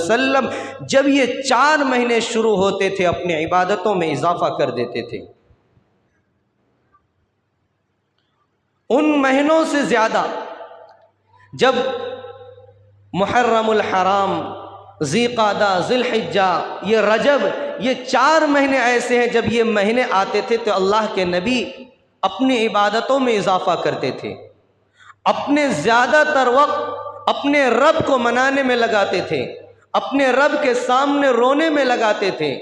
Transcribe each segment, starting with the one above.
वसल्लम जब ये 4 महीने शुरू होते थे अपनी इबादतों में इजाफा कर देते थे। उन महीनों से ज़्यादा जब मुहर्रमुल हराम, ज़ीक़ादा, ज़िलहिज्जा, ये रजब, ये 4 महीने ऐसे हैं जब ये महीने आते थे तो अल्लाह के नबी अपनी इबादतों में इजाफा करते थे, अपने ज़्यादातर वक्त अपने रब को मनाने में लगाते थे, अपने रब के सामने रोने में लगाते थे।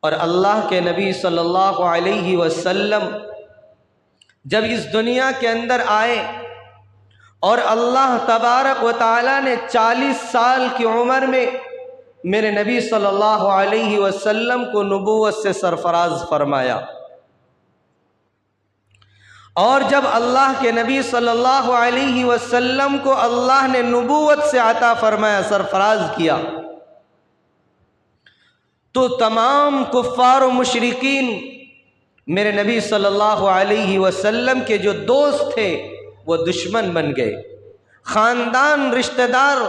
और अल्लाह के नबी सल्लल्लाहु अलैहि वसल्लम जब इस दुनिया के अंदर आए और अल्लाह तबारक व तआला ने 40 साल की उम्र में मेरे नबी सल्लल्लाहु अलैहि वसल्लम को नबूवत से सरफराज फरमाया, और जब अल्लाह के नबी सल्लल्लाहु अलैहि वसल्लम को अल्लाह ने नबूवत से अता फरमाया, सरफराज किया, तो तमाम कुफ्फार व मुशरिकीन मेरे नबी सल्लल्लाहु अलैहि वसल्लम के जो दोस्त थे वो दुश्मन बन गए। ख़ानदान, रिश्तेदार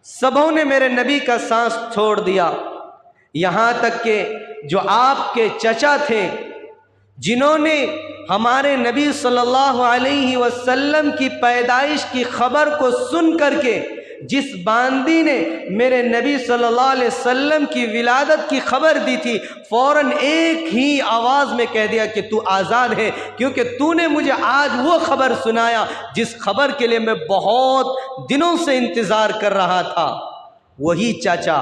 सबों ने मेरे नबी का सांस छोड़ दिया। यहाँ तक कि जो आपके चचा थे, जिन्होंने हमारे नबी सल्लल्लाहु अलैहि वसल्लम की पैदाइश की खबर को सुन करके, जिस बांदी ने मेरे नबी सल्लल्लाहु अलैहि वसल्लम की विलादत की खबर दी थी, फ़ौरन एक ही आवाज़ में कह दिया कि तू आज़ाद है, क्योंकि तूने मुझे आज वो खबर सुनाया जिस खबर के लिए मैं बहुत दिनों से इंतज़ार कर रहा था। वही चाचा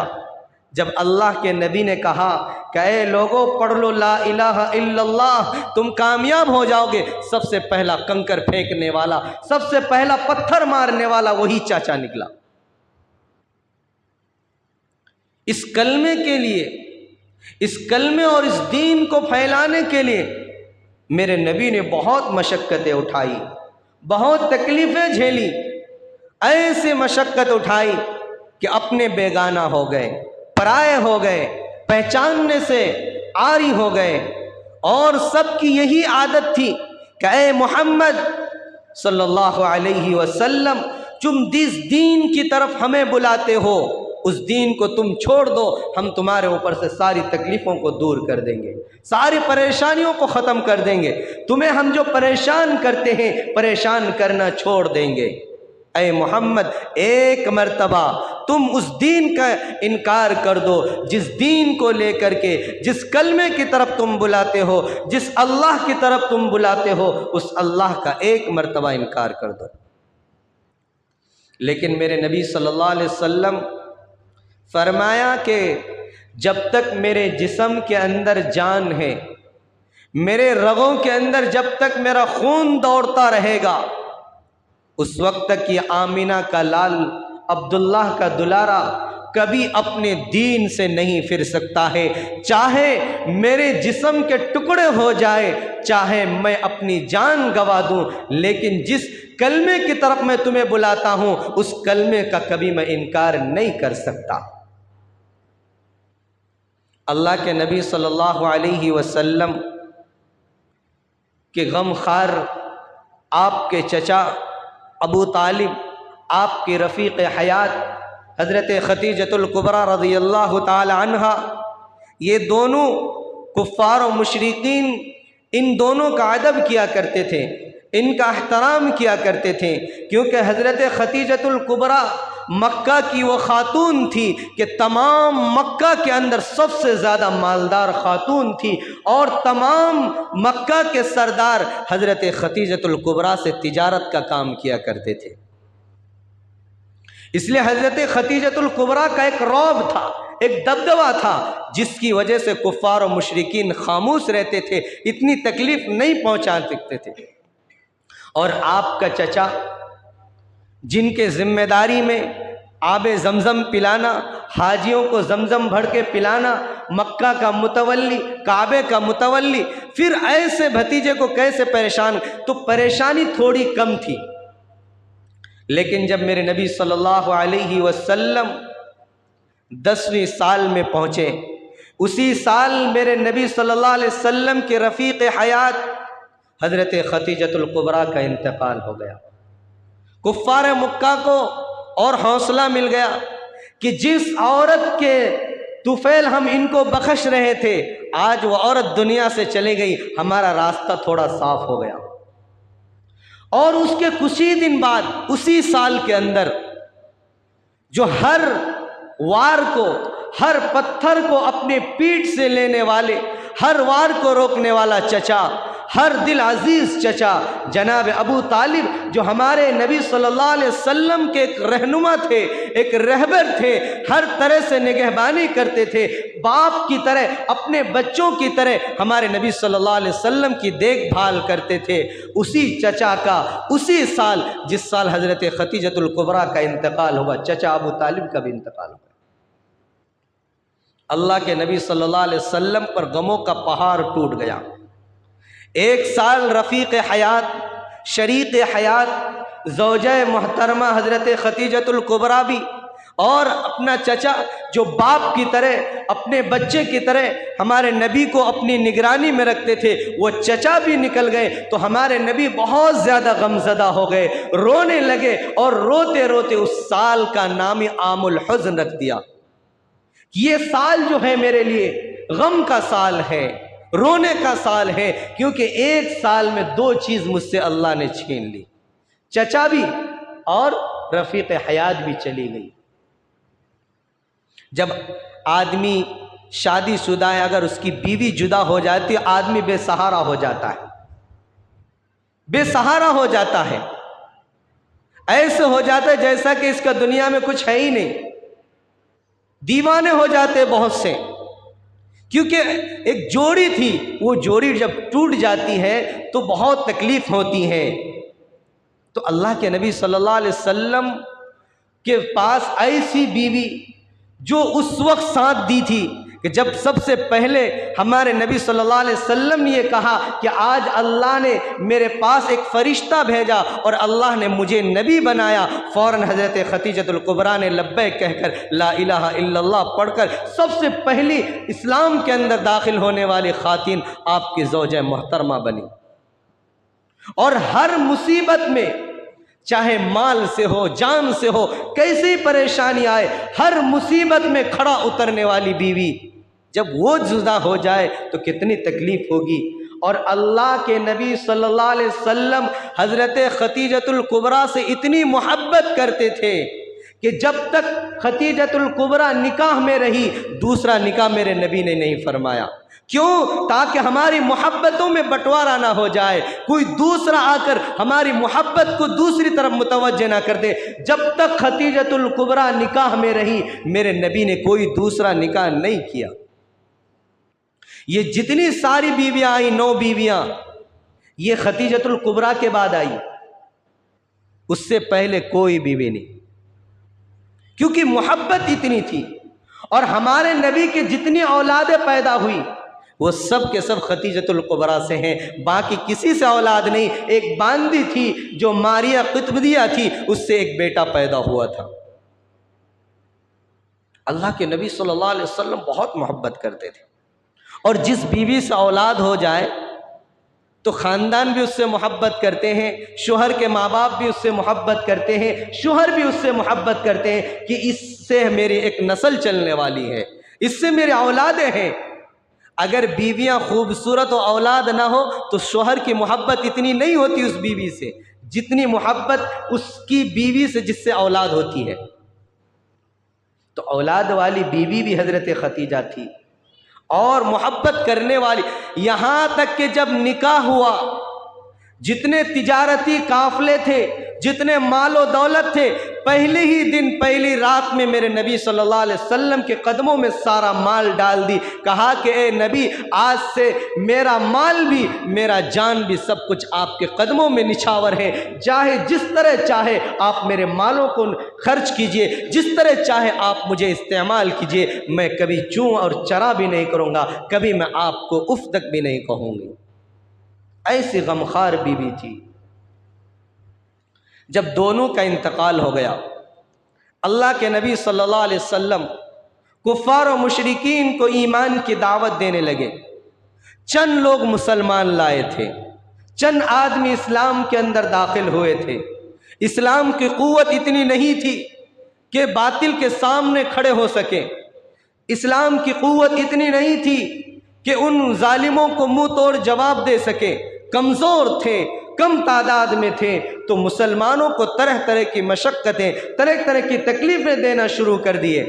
जब अल्लाह के नबी ने कहा कि ऐ लोगों पढ़ लो ला इलाहा इल्लल्लाह, तुम कामयाब हो जाओगे, सबसे पहला कंकर फेंकने वाला, सबसे पहला पत्थर मारने वाला वही चाचा निकला। इस कलमे के लिए, इस कलमे और इस दीन को फैलाने के लिए मेरे नबी ने बहुत मशक्क़तें उठाई, बहुत तकलीफ़ें झेली, ऐसे मशक्क़त उठाई कि अपने बेगाना हो गए, पराए हो गए, पहचानने से आरी हो गए। और सबकी यही आदत थी कि ऐ मोहम्मद सल्लल्लाहु अलैहि वसल्लम, तुम जिस दीन की तरफ हमें बुलाते हो उस दीन को तुम छोड़ दो, हम तुम्हारे ऊपर से सारी तकलीफ़ों को दूर कर देंगे, सारी परेशानियों को ख़त्म कर देंगे, तुम्हें हम जो परेशान करते हैं परेशान करना छोड़ देंगे। ऐ मोहम्मद, एक मर्तबा तुम उस दीन का इनकार कर दो जिस दीन को लेकर के, जिस कलमे की तरफ तुम बुलाते हो, जिस अल्लाह की तरफ तुम बुलाते हो, उस अल्लाह का एक मर्तबा इनकार कर दो। लेकिन मेरे नबी सल्लल्लाहु अलैहि वसल्लम फरमाया कि जब तक मेरे जिस्म के अंदर जान है, मेरे रगों के अंदर जब तक मेरा खून दौड़ता रहेगा, उस वक्त तक ये आमिना का लाल, अब्दुल्लाह का दुलारा कभी अपने दीन से नहीं फिर सकता है। चाहे मेरे जिस्म के टुकड़े हो जाए, चाहे मैं अपनी जान गंवा दूं, लेकिन जिस कलमे की तरफ मैं तुम्हें बुलाता हूं उस कलमे का कभी मैं इनकार नहीं कर सकता। अल्लाह के नबी सल्लल्लाहु अलैहि वसल्लम के गमखार आपके चचा अबू तालिब, आपके रफ़ीक़ हयात हज़रत खतीजतुल कुबरा रज़ियल्लाहु ताला अन्हा, ये दोनों कुफ़ार और मुशरिकीन इन दोनों का अदब किया करते थे, इनका एहतराम किया करते थे, क्योंकि हज़रत खतीजतुल कुबरा मक्का की वो ख़ातून थी कि तमाम मक्का के अंदर सबसे ज़्यादा मालदार ख़ातून थी, और तमाम मक्का के सरदार हज़रत खतीजतुल कुबरा से तिजारत का काम किया करते थे। इसलिए हज़रत खतीजतुल कुबरा का एक रौब था, एक दबदबा था, जिसकी वजह से कुफ़ार और मुशरिकीन खामोश रहते थे, इतनी तकलीफ़ नहीं पहुँचा सकते थे। और आपका चचा, जिनके ज़िम्मेदारी में आबे ज़मज़म पिलाना, हाजियों को ज़मज़म भर के पिलाना, मक्का का मुतवल्ली, काबे का मुतवल्ली, फिर ऐसे भतीजे को कैसे परेशान, तो परेशानी थोड़ी कम थी। लेकिन जब मेरे नबी सल्लल्लाहु अलैहि वसल्लम 10वीं साल में पहुँचे, उसी साल मेरे नबी सल्लल्लाहु अलैहि वसल्लम के रफ़ीक़ हयात हज़रत खतीजतुल कुबरा का इंतकाल हो गया। कुफ़ार मक्का को और हौसला मिल गया कि जिस औरत के तुफैल हम इनको बख्श रहे थे, आज वो औरत दुनिया से चली गई, हमारा रास्ता थोड़ा साफ हो गया। और उसके कुछ ही दिन बाद, उसी साल के अंदर, जो हर वार को, हर पत्थर को अपने पीठ से लेने वाले, हर वार को रोकने वाला चचा, हर दिल अजीज चचा जनाब अबू तालिब, जो हमारे नबी सल्लल्लाहु अलैहि वसल्लम के एक रहनुमा थे, एक रहबर थे, हर तरह से निगहबानी करते थे, बाप की तरह, अपने बच्चों की तरह हमारे नबी सल्लल्लाहु अलैहि वसल्लम की देखभाल करते थे। उसी चचा का उसी साल, जिस साल हज़रत खतीजतुल कुबरा का इंतकाल हुआ, चचा अबू तालिब का भी इंतकाल हुआ। अल्लाह के नबी सल्लल्लाहु अलैहि वसल्लम पर गमों का पहाड़ टूट गया। एक साल रफ़ीक़ हयात, शरीक हयात, ज़ौजा मोहतरमा हज़रत खतीजतुल कुबरा भी, और अपना चचा जो बाप की तरह, अपने बच्चे की तरह हमारे नबी को अपनी निगरानी में रखते थे, वो चचा भी निकल गए। तो हमारे नबी बहुत ज़्यादा गमज़दा हो गए, रोने लगे, और रोते रोते उस साल का नाम आमुल हुज़्न रख दिया। ये साल जो है मेरे लिए गम का साल है, रोने का साल है, क्योंकि एक साल में दो चीज़ मुझसे अल्लाह ने छीन ली, चचा भी और रफ़ीक़ हयात भी चली गई। जब आदमी शादीशुदा है, अगर उसकी बीवी जुदा हो जाती है, आदमी बेसहारा हो जाता है, बेसहारा हो जाता है, ऐसे हो जाता है जैसा कि इसका दुनिया में कुछ है ही नहीं। दीवाने हो जाते बहुत से, क्योंकि एक जोड़ी थी, वो जोड़ी जब टूट जाती है तो बहुत तकलीफ होती है। तो अल्लाह के नबी सल्लल्लाहु अलैहि वसल्लम के पास ऐसी बीवी जो उस वक्त साथ दी थी कि जब सबसे पहले हमारे नबी सल्लल्लाहु अलैहि वसल्लम ने ये कहा कि आज अल्लाह ने मेरे पास एक फ़रिश्ता भेजा और अल्लाह ने मुझे नबी बनाया, फ़ौरन हज़रत खतीजतुल कुबरा ने लब्बैक कहकर ला इलाहा इल्लल्लाह पढ़कर सबसे पहली इस्लाम के अंदर दाखिल होने वाली ख़ातिन आपकी ज़ौजा मोहतरमा बनी। और हर मुसीबत में, चाहे माल से हो, जान से हो, कैसी परेशानी आए, हर मुसीबत में खड़ा उतरने वाली बीवी, जब वो जुदा हो जाए तो कितनी तकलीफ होगी। और अल्लाह के नबी सल्लल्लाहु अलैहि वसल्लम हज़रत खतीजतुल कुबरा से इतनी मोहब्बत करते थे कि जब तक खतीजतुल कुबरा निकाह में रही, दूसरा निकाह मेरे नबी ने नहीं फरमाया। क्यों? ताकि हमारी मोहब्बतों में बंटवारा ना हो जाए, कोई दूसरा आकर हमारी मोहब्बत को दूसरी तरफ मुतवज्जे ना कर दे। जब तक खतीजतुल कुबरा निकाह में रही, मेरे नबी ने कोई दूसरा निकाह नहीं किया। ये जितनी सारी बीवियां आई, 9 बीवियां, ये खतीजतुल कुबरा के बाद आई, उससे पहले कोई बीवी नहीं, क्योंकि मोहब्बत इतनी थी। और हमारे नबी के जितनी औलादें पैदा हुई वो सब के सब खतीजतुल कुबरा से हैं, बाकी किसी से औलाद नहीं। एक बांदी थी जो मारिया कुतुबदिया थी, उससे एक बेटा पैदा हुआ था। अल्लाह के नबी सल्लल्लाहु अलैहि वसल्लम बहुत मोहब्बत करते थे, और जिस बीवी से औलाद हो जाए तो ख़ानदान भी उससे मोहब्बत करते हैं, शोहर के माँ बाप भी उससे मोहब्बत करते हैं, शोहर भी उससे मोहब्बत करते हैं कि इससे मेरी एक नस्ल चलने वाली है, इससे मेरे औलादें हैं। अगर बीवियां खूबसूरत और औलाद ना हो तो शोहर की मोहब्बत इतनी नहीं होती उस बीवी से, जितनी मोहब्बत उसकी बीवी से जिससे औलाद होती है। तो औलाद वाली बीवी भी हज़रत खतीजा थी, और मोहब्बत करने वाली, यहाँ तक कि जब निकाह हुआ, जितने तिजारती काफ़िले थे, जितने मालो दौलत थे, पहले ही दिन, पहली रात में मेरे नबी सल्लल्लाहु अलैहि वसल्लम के कदमों में सारा माल डाल दी। कहा कि ए नबी, आज से मेरा माल भी, मेरा जान भी, सब कुछ आपके कदमों में निछावर है। चाहे जिस तरह चाहे आप मेरे मालों को खर्च कीजिए, जिस तरह चाहे आप मुझे इस्तेमाल कीजिए, मैं कभी चूं और चरा भी नहीं करूँगा, कभी मैं आपको उफ तक भी नहीं कहूँगी। ऐसी गमखार बीवी थी। जब दोनों का इंतकाल हो गया, अल्लाह के नबी सल्लल्लाहु अलैहि वसल्लम कुफ़ार और मुशरिकीन को ईमान की दावत देने लगे। चंद लोग मुसलमान लाए थे, चंद आदमी इस्लाम के अंदर दाखिल हुए थे। इस्लाम की क़ुव्वत इतनी नहीं थी कि बातिल के सामने खड़े हो सके। इस्लाम की क़ुव्वत इतनी नहीं थी कि उन जालिमों को मुंह तोड़ जवाब दे सके। कमज़ोर थे, कम तादाद में थे, तो मुसलमानों को तरह तरह की मशक्क़तें, तरह तरह की तकलीफ़ें देना शुरू कर दिए।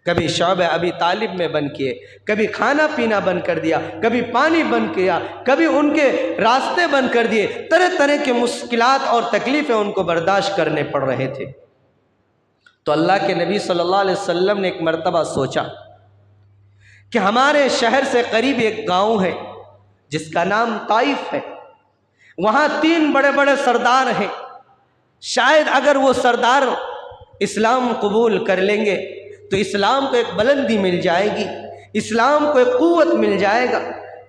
कभी शौब अबी तालिब में बंद किए, कभी खाना पीना बंद कर दिया, कभी पानी बंद किया, कभी उनके रास्ते बंद कर दिए। तरह तरह के मुश्किलात और तकलीफ़ें उनको बर्दाश्त करने पड़ रहे थे। तो अल्लाह के नबी सल्लल्लाहु अलैहि वसल्लम ने एक मर्तबा सोचा कि हमारे शहर से करीब एक गांव है जिसका नाम ताइफ है। वहाँ 3 बड़े बड़े सरदार हैं। शायद अगर वो सरदार इस्लाम कबूल कर लेंगे तो इस्लाम को एक बुलंदी मिल जाएगी, इस्लाम को एक क़ुव्वत मिल जाएगा।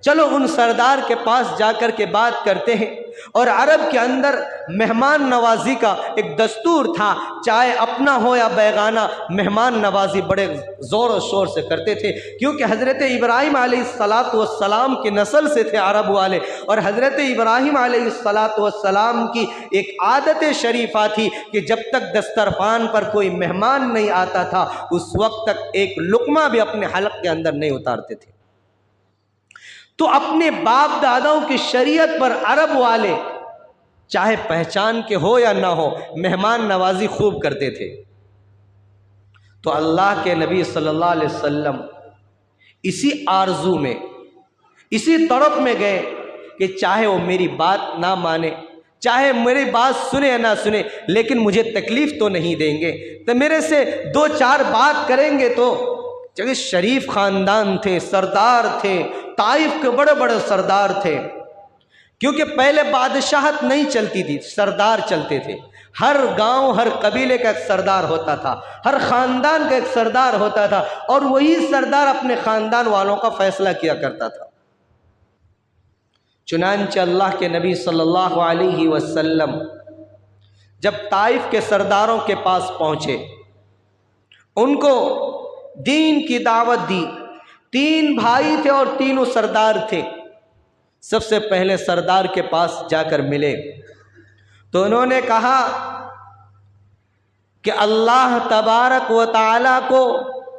चलो उन सरदार के पास जाकर के बात करते हैं। और अरब के अंदर मेहमान नवाजी का एक दस्तूर था, चाहे अपना हो या बेगाना, मेहमान नवाजी बड़े ज़ोर और शोर से करते थे, क्योंकि हज़रत इब्राहीम अलैहिस्सलातु वस्सलाम की नस्ल से थे अरब वाले। और हज़रत इब्राहीम अलैहिस्सलातु वस्सलाम की एक आदत शरीफा थी कि जब तक दस्तरखान पर कोई मेहमान नहीं आता था उस वक्त तक एक लुक़मा भी अपने हलक़ के अंदर नहीं उतारते थे। तो अपने बाप दादाओं की शरीयत पर अरब वाले चाहे पहचान के हो या ना हो मेहमान नवाजी खूब करते थे। तो अल्लाह के नबी सल्लल्लाहु अलैहि वसल्लम इसी आरजू में, इसी तड़प में गए कि चाहे वो मेरी बात ना माने, चाहे मेरी बात सुने या ना सुने, लेकिन मुझे तकलीफ तो नहीं देंगे। तो मेरे से 2-4 बात करेंगे तो जगह शरीफ ख़ानदान थे, सरदार थे, ताइफ के बड़े बड़े सरदार थे। क्योंकि पहले बादशाहत नहीं चलती थी, सरदार चलते थे। हर गांव, हर कबीले का एक सरदार होता था, हर ख़ानदान का एक सरदार होता था, और वही सरदार अपने ख़ानदान वालों का फैसला किया करता था। चुनांचे अल्लाह के नबी सल्लल्लाहु अलैहि वसल्लम जब ताइफ के सरदारों के पास पहुँचे, उनको दीन की दावत दी। 3 भाई थे और तीनों सरदार थे। सबसे पहले सरदार के पास जाकर मिले तो उन्होंने कहा कि अल्लाह तबारक व तआला को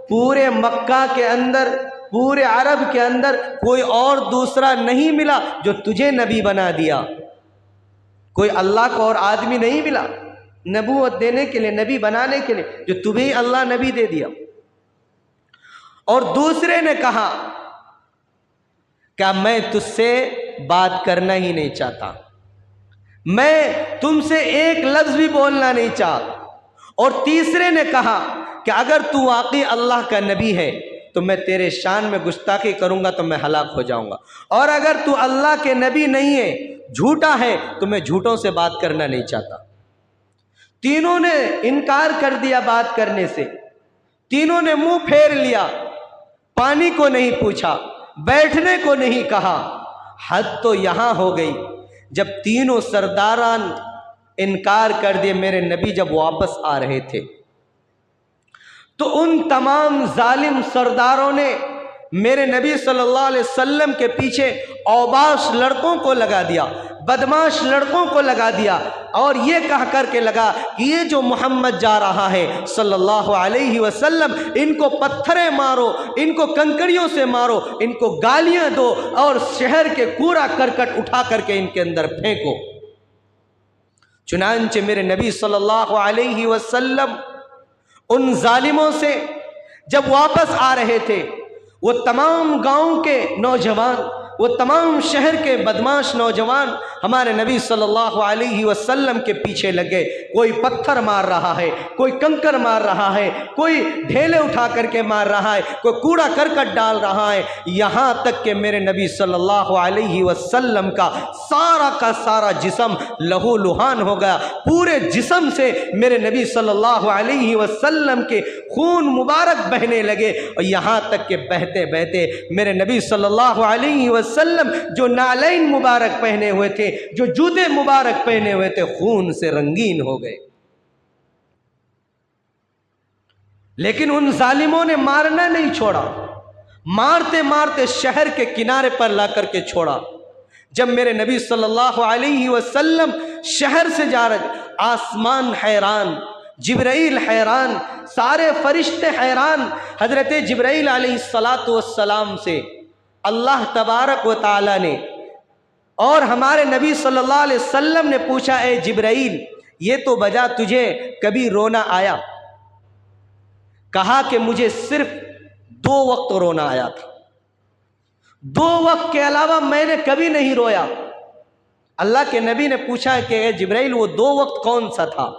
पूरे मक्का के अंदर, पूरे अरब के अंदर कोई और दूसरा नहीं मिला जो तुझे नबी बना दिया। कोई अल्लाह को और आदमी नहीं मिला नबूवत देने के लिए, नबी बनाने के लिए, जो तुम्हें अल्लाह नबी दे दिया। और दूसरे ने कहा क्या मैं तुझसे बात करना ही नहीं चाहता, मैं तुमसे एक लफ्ज़ भी बोलना नहीं चाहता। और तीसरे ने कहा कि अगर तू वाकई अल्लाह का नबी है तो मैं तेरे शान में गुस्ताखी करूंगा तो मैं हलाक हो जाऊंगा, और अगर तू अल्लाह के नबी नहीं है, झूठा है, तो मैं झूठों से बात करना नहीं चाहता। तीनों ने इनकार कर दिया बात करने से। तीनों ने मुंह फेर लिया, पानी को नहीं पूछा, बैठने को नहीं कहा। हद तो यहां हो गई जब तीनों सरदारान इनकार कर दिए। मेरे नबी जब वापस आ रहे थे तो उन तमाम जालिम सरदारों ने मेरे नबी सल्लल्लाहु अलैहि वसल्लम के पीछे औबाश लड़कों को लगा दिया, बदमाश लड़कों को लगा दिया, और ये कह करके लगा कि ये जो मोहम्मद जा रहा है सल्लल्लाहु अलैहि वसल्लम, इनको पत्थरें मारो, इनको कंकड़ियों से मारो, इनको गालियां दो, और शहर के कूड़ा करकट उठा करके इनके अंदर फेंको। चुनांचे मेरे नबी सल्लल्लाहु अलैहि वसल्लम उन जालिमों से जब वापस आ रहे थे, वो तमाम गांव के नौजवान, वो तमाम शहर के बदमाश नौजवान हमारे नबी सल्लल्लाहु अलैहि वसल्लम के पीछे लगे। कोई पत्थर मार रहा है, कोई कंकर मार रहा है, कोई ढेले उठा करके मार रहा है, कोई कूड़ा करकट डाल रहा है। यहाँ तक कि मेरे नबी सल्लल्लाहु अलैहि वसल्लम का सारा जिस्म लहू लुहान हो गया। पूरे जिस्म से मेरे नबी सल्लल्लाहु अलैहि वसल्लम के खून मुबारक बहने लगे। और यहाँ तक कि बहते बहते मेरे नबी सल्लल्लाहु अलैहि वसल्लम जो नालैन मुबारक पहने हुए थे, जो जूते मुबारक पहने हुए थे, खून से रंगीन हो गए। लेकिन उन जालिमों ने मारना नहीं छोड़ा, मारते मारते शहर के किनारे पर ला करके छोड़ा। जब मेरे नबी सल्लल्लाहु अलैहि वसल्लम शहर से जा रहे, आसमान हैरान, जिब्राइल हैरान, सारे फरिश्ते हैरान। हज़रत जिब्राइल अलैहिस्सलातु वस्सलाम से अल्लाह तबारक व तआला ने और हमारे नबी सल्लल्लाहु अलैहि वसल्लम ने पूछा, ए जिब्राइल, ये तो बजा तुझे कभी रोना आया? कहा कि मुझे सिर्फ 2 वक्त रोना आया था, 2 वक्त के अलावा मैंने कभी नहीं रोया। अल्लाह के नबी ने पूछा कि ए जिब्राइल, वो 2 वक्त कौन सा था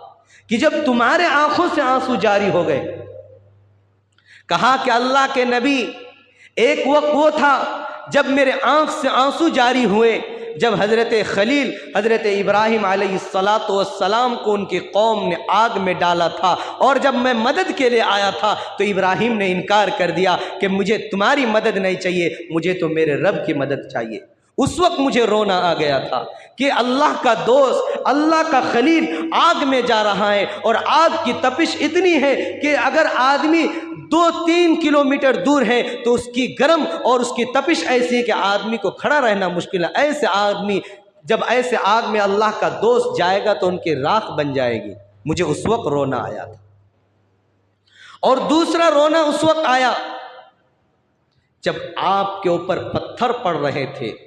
कि जब तुम्हारे आंखों से आंसू जारी हो गए? कहा कि अल्लाह के नबी, एक वक्त वो था जब मेरे आंख से आंसू जारी हुए जब हज़रत खलील हज़रत इब्राहिम अलैहिस्सलातु वस्सलाम को उनकी कौम ने आग में डाला था, और जब मैं मदद के लिए आया था तो इब्राहिम ने इनकार कर दिया कि मुझे तुम्हारी मदद नहीं चाहिए, मुझे तो मेरे रब की मदद चाहिए। उस वक्त मुझे रोना आ गया था कि अल्लाह का दोस्त, अल्लाह का खलील आग में जा रहा है, और आग की तपिश इतनी है कि अगर आदमी 2-3 किलोमीटर दूर है तो उसकी गर्म और उसकी तपिश ऐसी है कि आदमी को खड़ा रहना मुश्किल है। ऐसे आदमी जब ऐसे आग में अल्लाह का दोस्त जाएगा तो उनकी राख बन जाएगी। मुझे उस वक्त रोना आया था। और दूसरा रोना उस वक्त आया जब आपके ऊपर पत्थर पड़ रहे थे,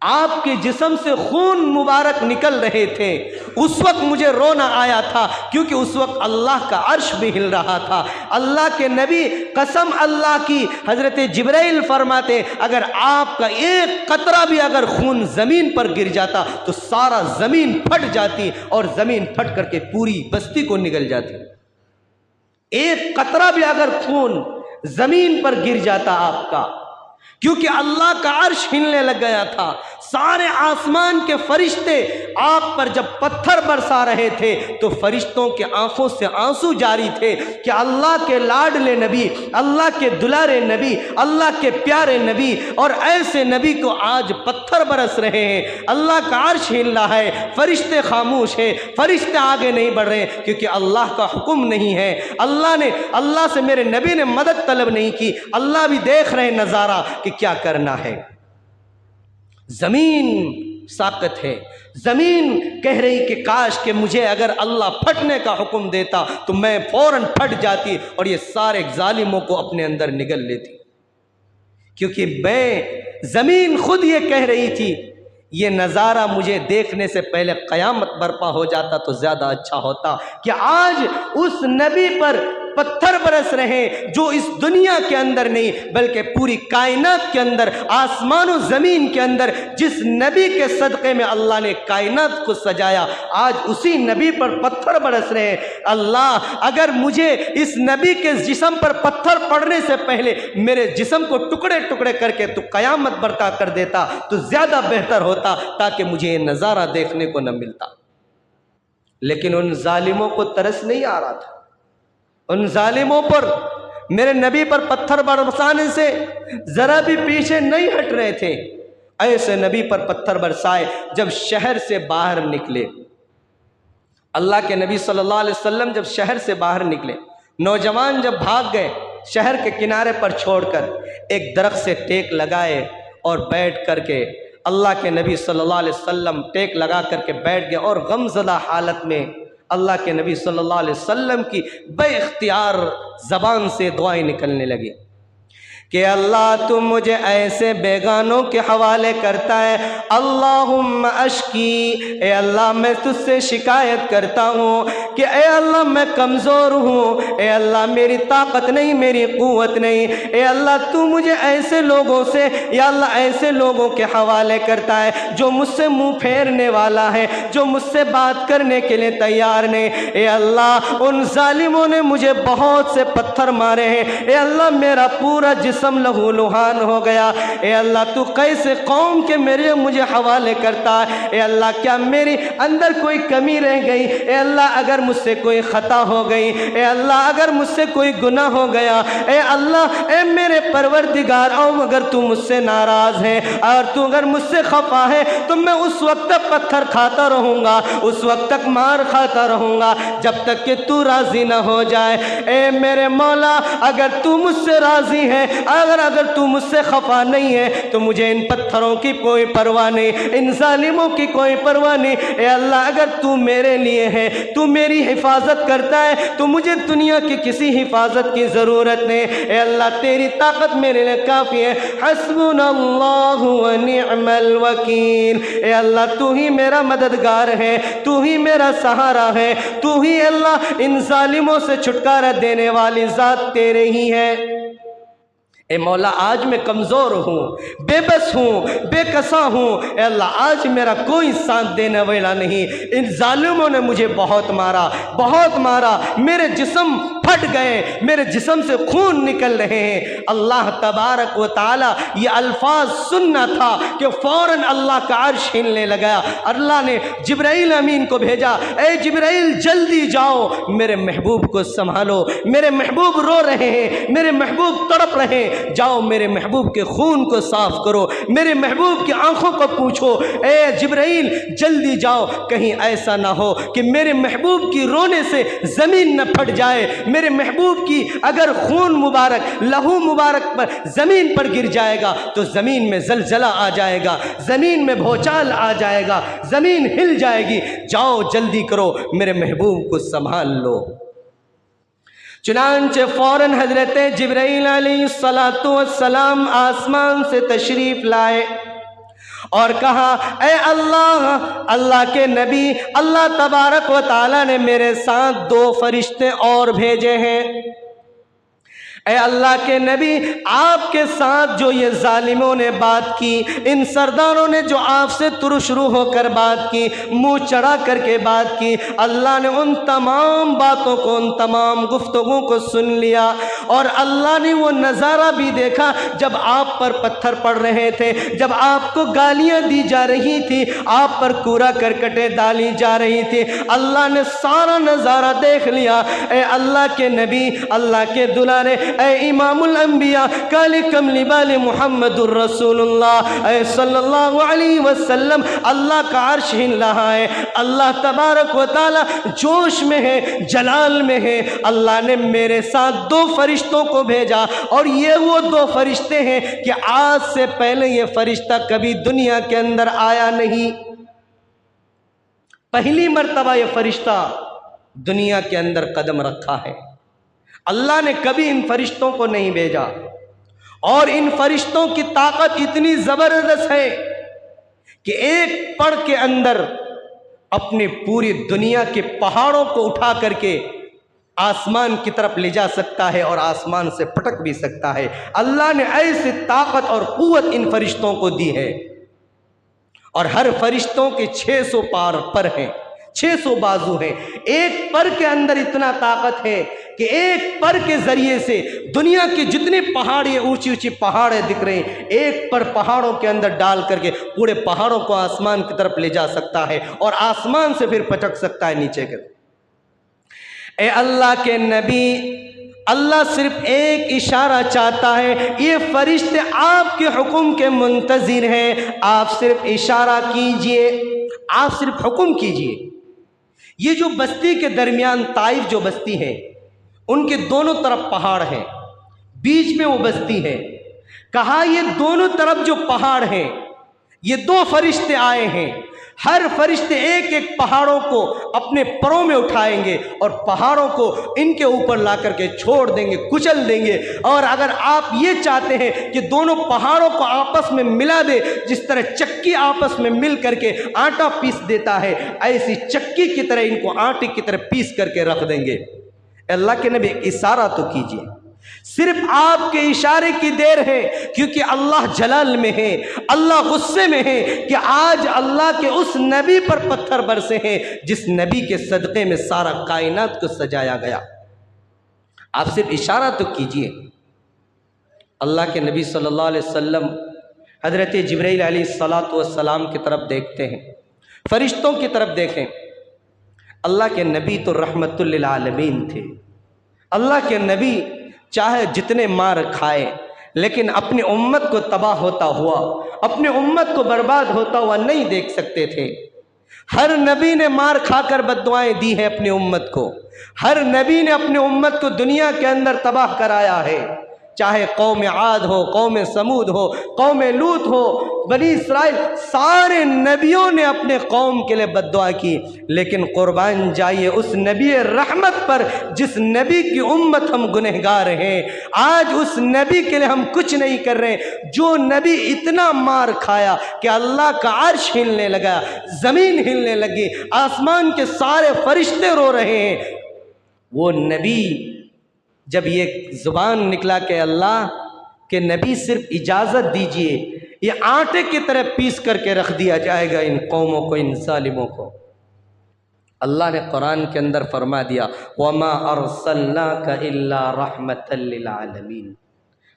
आपके जिस्म से खून मुबारक निकल रहे थे, उस वक्त मुझे रोना आया था, क्योंकि उस वक्त अल्लाह का अर्श भी हिल रहा था। अल्लाह के नबी कसम अल्लाह की, हज़रत जिब्राइल फरमाते, अगर आपका एक कतरा भी अगर खून ज़मीन पर गिर जाता तो सारा ज़मीन फट जाती और ज़मीन फट करके पूरी बस्ती को निगल जाती। एक कतरा भी अगर खून ज़मीन पर गिर जाता आपका, क्योंकि अल्लाह का अर्श हिलने लग गया था। सारे आसमान के फरिश्ते आप पर जब पत्थर बरसा रहे थे तो फरिश्तों के आंखों से आंसू जारी थे कि अल्लाह के लाडले नबी, अल्लाह के दुलारे नबी, अल्लाह के प्यारे नबी, और ऐसे नबी को आज पत्थर बरस रहे हैं। अल्लाह का अर्श हिल रहा है, फरिश्ते खामोश है, फरिश्ते आगे नहीं बढ़ रहे क्योंकि अल्लाह का हुक्म नहीं है। अल्लाह से मेरे नबी ने मदद तलब नहीं की। अल्लाह भी देख रहे नज़ारा कि क्या करना है। जमीन साकत है, जमीन कह रही कि काश कि मुझे अगर अल्लाह फटने का हुक्म देता तो मैं फौरन फट जाती और ये सारे जालिमों को अपने अंदर निगल लेती, क्योंकि मैं जमीन खुद ये कह रही थी ये नज़ारा मुझे देखने से पहले क़यामत बर्पा हो जाता तो ज़्यादा अच्छा होता कि आज उस नबी पर पत्थर बरस रहे जो इस दुनिया के अंदर नहीं बल्कि पूरी कायनात के अंदर, आसमान और ज़मीन के अंदर जिस नबी के सदक़े में अल्लाह ने कायनात को सजाया, आज उसी नबी पर पत्थर बरस रहे हैं। अल्लाह अगर मुझे इस नबी के जिस्म पर पत्थर पड़ने से पहले मेरे जिस्म को टुकड़े टुकड़े करके तो क़यामत बरपा कर देता तो ज़्यादा बेहतर होता, ताकि मुझे ये नज़ारा देखने को न मिलता। लेकिन उन जालिमों को तरस नहीं आ रहा था। उन जालिमों पर, मेरे नबी पर पत्थर बरसाने से ज़रा भी पीछे नहीं हट रहे थे। ऐसे नबी पर पत्थर बरसाए जब शहर से बाहर निकले। अल्लाह के नबी सल्लल्लाहु अलैहि वसल्लम जब शहर से बाहर निकले, नौजवान जब भाग गए, शहर के किनारे पर छोड़कर एक दरख्त से टेक लगाए और बैठ करके अल्लाह के नबी सल्लल्लाहु अलैहि वसल्लम टेक लगा करके बैठ गए और गमज़दा हालत में अल्लाह के नबी सल्लल्लाहु अलैहि वसल्लम की बेइख्तियार ज़बान से दुआएं निकलने लगी कि अल्लाह तुम मुझे ऐसे बेगानों के हवाले करता है। अल्लाहुम्मा अश्की, ए अल्लाह मैं तुझसे शिकायत करता हूँ कि ए अल्लाह मैं कमज़ोर हूँ, ए अल्लाह मेरी ताकत नहीं, मेरी क़ुव्वत नहीं। ए अल्लाह तू मुझे ऐसे लोगों से, या अल्लाह ऐसे लोगों के हवाले करता है जो मुझसे मुँह फेरने वाला है, जो मुझसे बात करने के लिए तैयार नहीं। ए अल्लाह उन जालिमों ने मुझे बहुत से पत्थर मारे हैं। ए अल्लाह मेरा पूरा जिस्म लहू लुहान हो गया। ए अल्लाह तू कैसे कौम के मेरे मुझे हवाले करता है। ए अल्लाह क्या मेरी अंदर कोई कमी रह गई? ए अल्लाह अगर मुझसे कोई ख़ता हो गई, ए अल्लाह अगर मुझसे कोई गुनाह हो गया, ए अल्लाह ए मेरे परवरदिगार, और अगर तू मुझसे नाराज़ है और तू अगर मुझसे खफा है तो मैं उस वक्त तक पत्थर खाता रहूँगा, उस वक्त तक मार खाता रहूँगा जब तक कि तू राज़ी ना हो जाए। ए मेरे मौला अगर तू मुझसे राज़ी है, अगर तू मुझसे खफा नहीं है तो मुझे इन पत्थरों की कोई परवाह नहीं, इन जालिमों की कोई परवाह नहीं। ए अल्लाह, अगर तू मेरे लिए है, तू मेरी हिफाजत करता है, तो मुझे दुनिया की किसी हिफाजत की ज़रूरत नहीं। ए अल्लाह, तेरी ताकत मेरे लिए काफ़ी है। हस्बुनल्लाहु व निअमल वकील। ए अल्लाह, तू ही मेरा मददगार है, तू ही मेरा सहारा है, तू ही अल्लाह इन जालिमों से छुटकारा देने वाली ज़ात तेरे ही है। ए मौला, आज मैं कमज़ोर हूँ, बेबस हूँ, बेकसा हूँ। अल्लाह, आज मेरा कोई साथ देने वाला नहीं। इन जालिमों ने मुझे बहुत मारा, बहुत मारा। मेरे जिस्म फट गए, मेरे जिस्म से खून निकल रहे हैं। अल्लाह तबारक व ताला ये अल्फाज सुनना था कि फ़ौरन अल्लाह का अर्श हिलने लगा। अल्लाह ने जिब्राइल अमीन को भेजा, ए जिब्राइल जल्दी जाओ, मेरे महबूब को संभालो, मेरे महबूब रो रहे हैं, मेरे महबूब तड़प रहे हैं, जाओ मेरे महबूब के खून को साफ करो, मेरे महबूब की आंखों को पूछो। ए जिब्राइल जल्दी जाओ, कहीं ऐसा ना हो कि मेरे महबूब की रोने से ज़मीन न फट जाए। मेरे महबूब की अगर खून मुबारक, लहू मुबारक पर ज़मीन पर गिर जाएगा तो ज़मीन में ज़लज़ला आ जाएगा, ज़मीन में भूचाल आ जाएगा, ज़मीन हिल जाएगी। जाओ जल्दी करो, मेरे महबूब को संभाल लो। चुनांचे फ़ौरन हज़रत जिब्राइल अलैहिस्सलातु वस्सलाम आसमान से तशरीफ़ लाए और कहा, ए अल्लाह, अल्लाह के नबी, अल्लाह तबारक व ताला ने मेरे साथ 2 फरिश्ते और भेजे हैं। ए अल्लाह के नबी, आपके साथ जो ये जालिमों ने बात की, इन सरदारों ने जो आपसे तुरुशरू होकर बात की, मुंह चढ़ा करके बात की, अल्लाह ने उन तमाम बातों को, उन तमाम गुफ्तगू को सुन लिया। और अल्लाह ने वो नज़ारा भी देखा जब आप पर पत्थर पड़ रहे थे, जब आपको गालियाँ दी जा रही थी, आप पर कूड़ा करकटें डाली जा रही थी। अल्लाह ने सारा नज़ारा देख लिया। ए अल्लाह के नबी, अल्लाह के दुलारे, ए इमामुल अंबिया काले कमली वाले मुहम्मदुर रसूलुल्लाह सल्लल्लाहु अलैहि वसल्लम, अल्लाह का अर्श हिल रहा है। अल्लाह तबारक व ताला जोश में है, जलाल में है। अल्लाह ने मेरे साथ 2 फरिश्तों को भेजा और ये वो 2 फरिश्ते हैं कि आज से पहले ये फरिश्ता कभी दुनिया के अंदर आया नहीं। पहली मर्तबा ये फरिश्ता दुनिया के अंदर कदम रखा है। अल्लाह ने कभी इन फरिश्तों को नहीं भेजा और इन फरिश्तों की ताकत इतनी ज़बरदस्त है कि एक पड़ के अंदर अपनी पूरी दुनिया के पहाड़ों को उठा करके आसमान की तरफ ले जा सकता है और आसमान से पटक भी सकता है। अल्लाह ने ऐसी ताकत और क़ुव्वत इन फरिश्तों को दी है। और हर फरिश्तों के 600 पर हैं, 600 बाजू हैं। एक पर के अंदर इतना ताकत है कि एक पर के ज़रिए से दुनिया के जितने पहाड़, ये ऊंची ऊंची पहाड़ें दिख रहे हैं, एक पर पहाड़ों के अंदर डाल करके पूरे पहाड़ों को आसमान की तरफ ले जा सकता है और आसमान से फिर पटक सकता है नीचे के। ए अल्लाह के नबी, अल्लाह सिर्फ एक इशारा चाहता है। ये फरिश्ते आपके हुक्म के मुंतज़िर हैं। आप सिर्फ इशारा कीजिए, आप सिर्फ हुक्म कीजिए। ये जो बस्ती के दरमियान ताइफ जो बस्ती है, उनके दोनों तरफ पहाड़ हैं, बीच में वो बस्ती है। कहा ये दोनों तरफ जो पहाड़ हैं, ये 2 फरिश्ते आए हैं। हर फरिश्ते एक एक पहाड़ों को अपने परों में उठाएंगे और पहाड़ों को इनके ऊपर ला करके छोड़ देंगे, कुचल देंगे। और अगर आप ये चाहते हैं कि दोनों पहाड़ों को आपस में मिला दे, जिस तरह चक्की आपस में मिल करके आटा पीस देता है, ऐसी चक्की की तरह इनको आटे की तरह पीस करके रख देंगे। अल्लाह के नबी इशारा तो कीजिए, सिर्फ आपके इशारे की देर है, क्योंकि अल्लाह जलाल में है, अल्लाह गुस्से में है कि आज अल्लाह के उस नबी पर पत्थर बरसे हैं जिस नबी के सदक़े में सारा कायनात को सजाया गया। आप सिर्फ इशारा तो कीजिए। अल्लाह के नबी सल्लल्लाहु अलैहि वसल्लम हज़रत जिब्राइल अलैहिस्सलातु वस्सलाम की तरफ देखते हैं, फरिश्तों की तरफ देखें। अल्लाह के नबी तो रहमतुल लिल आलमीन थे। अल्लाह के नबी चाहे जितने मार खाए, लेकिन अपनी उम्मत को तबाह होता हुआ, अपनी उम्मत को बर्बाद होता हुआ नहीं देख सकते थे। हर नबी ने मार खाकर बद्दुआएं दी है अपनी उम्मत को। हर नबी ने अपनी उम्मत को दुनिया के अंदर तबाह कराया है। चाहे कौम आद हो, कौम समूद हो, कौम लूत हो, बनी इसराइल, सारे नबियों ने अपने कौम के लिए बद्दुआ की। लेकिन कुर्बान जाइए उस नबी रहमत पर जिस नबी की उम्मत हम गुनहगार हैं। आज उस नबी के लिए हम कुछ नहीं कर रहे, जो नबी इतना मार खाया कि अल्लाह का अर्श हिलने लगा, ज़मीन हिलने लगी, आसमान के सारे फरिश्ते रो रहे हैं। वो नबी जब ये ज़ुबान निकला कि अल्लाह के नबी सिर्फ इजाज़त दीजिए, ये आटे की तरह पीस करके रख दिया जाएगा इन कौमों को, इन जालिमों को। अल्लाह ने कुरान के अंदर फरमा दिया, वमा अरसलनाका इल्ला रहमतल लिल आलमीन,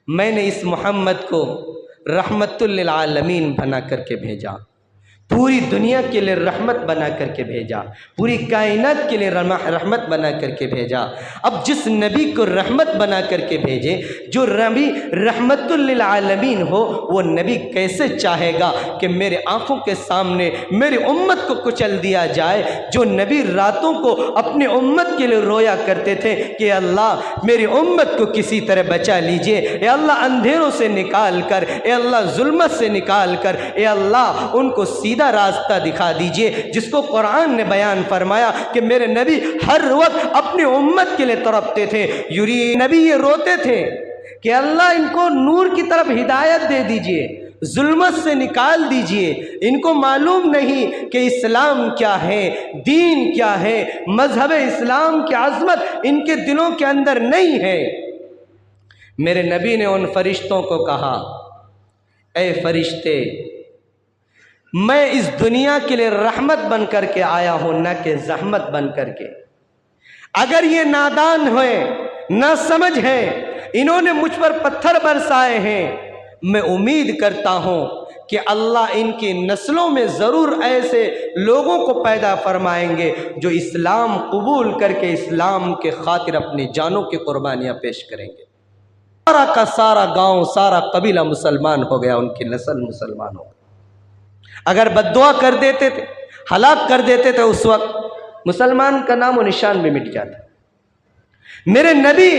मैंने इस मोहम्मद को रहमतुल लिल आलमीन बना करके भेजा, पूरी दुनिया के लिए रहमत बना करके भेजा, पूरी कायनात के लिए रहमत बना करके भेजा। अब जिस नबी को रहमत बना करके भेजे, जो नबी रहमतुल लिल आलमीन हो, वो नबी कैसे चाहेगा कि मेरे आंखों के सामने मेरी उम्मत को कुचल दिया जाए। जो नबी रातों को अपनी उम्मत के लिए रोया करते थे कि अल्लाह मेरी उम्मत को किसी तरह बचा लीजिए, ए अल्लाह अंधेरों से निकाल कर, ए अल्लाह जुल्मत से निकाल कर, ए अल्लाह उनको सीधा रास्ता दिखा दीजिए। जिसको कुरान ने बयान फरमाया कि मेरे नबी हर वक्त अपनी उम्मत के लिए तड़पते थे। यूरी नबी ये रोते थे कि अल्लाह इनको नूर की तरफ हिदायत दे दीजिए, जुल्मत से निकाल दीजिए। इनको मालूम नहीं कि इस्लाम क्या है, दीन क्या है, मजहब इस्लाम की अज़मत इनके दिलों के अंदर नहीं है। मेरे नबी ने उन फरिश्तों को कहा, ए फरिश्ते, मैं इस दुनिया के लिए रहमत बन करके आया हूं, न कि जहमत बन करके। अगर ये नादान हुए, ना समझ है, इन्होंने मुझ पर पत्थर बरसाए हैं, मैं उम्मीद करता हूं कि अल्लाह इनकी नस्लों में ज़रूर ऐसे लोगों को पैदा फरमाएंगे जो इस्लाम कबूल करके इस्लाम के खातिर अपनी जानों की कुर्बानियाँ पेश करेंगे। सारा का सारा गांव, सारा कबीला मुसलमान हो गया, उनकी नस्ल मुसलमान हो गई। अगर बद्दुआ कर देते थे, हलाक कर देते थे, उस वक्त मुसलमान का नाम और निशान भी मिट जाता। मेरे नबी